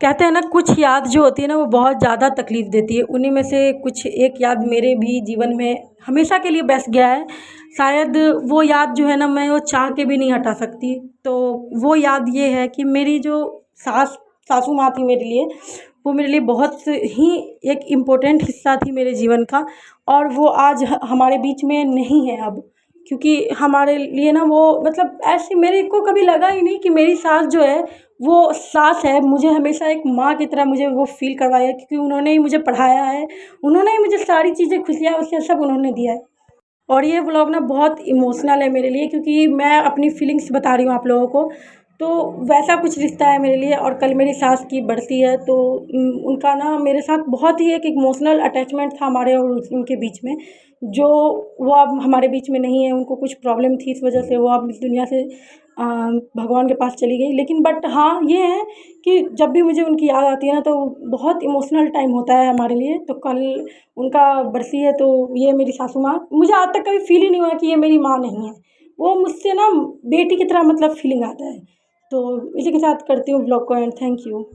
कहते हैं ना कुछ याद जो होती है ना वो बहुत ज़्यादा तकलीफ़ देती है। उन्हीं में से कुछ एक याद मेरे भी जीवन में हमेशा के लिए बस गया है। शायद वो याद जो है ना मैं वो चाह के भी नहीं हटा सकती। तो वो याद ये है कि मेरी जो सासू माँ थी मेरे लिए, वो मेरे लिए बहुत ही एक इम्पोर्टेंट हिस्सा थी मेरे जीवन का। और वो आज हमारे बीच में नहीं है अब। क्योंकि हमारे लिए ना वो मतलब ऐसे मेरे को कभी लगा ही नहीं कि मेरी सास जो है वो सास है। मुझे हमेशा एक माँ की तरह मुझे वो फ़ील करवाया है, क्योंकि उन्होंने ही मुझे पढ़ाया है, उन्होंने ही मुझे सारी चीज़ें खुशियाँ वुशियाँ सब उन्होंने दिया है। और ये व्लॉग ना बहुत इमोशनल है मेरे लिए, क्योंकि मैं अपनी फीलिंग्स बता रही हूँ आप लोगों को। तो वैसा कुछ रिश्ता है मेरे लिए। और कल मेरी सास की बरसी है, तो उनका ना मेरे साथ बहुत ही एक इमोशनल अटैचमेंट था हमारे और उनके बीच में, जो वो अब हमारे बीच में नहीं है। उनको कुछ प्रॉब्लम थी, इस वजह से वो अब इस दुनिया से भगवान के पास चली गई। लेकिन बट हाँ, ये है कि जब भी मुझे उनकी याद आती है ना तो बहुत इमोशनल टाइम होता है हमारे लिए। तो कल उनका बरसी है, तो ये मेरी सासू माँ, मुझे आज तक कभी फ़ील ही नहीं हुआ कि ये मेरी माँ नहीं है। वो मुझसे ना बेटी की तरह मतलब फ़ीलिंग आता है। तो इसी के साथ करती हूँ व्लॉग को एंड। Thank you.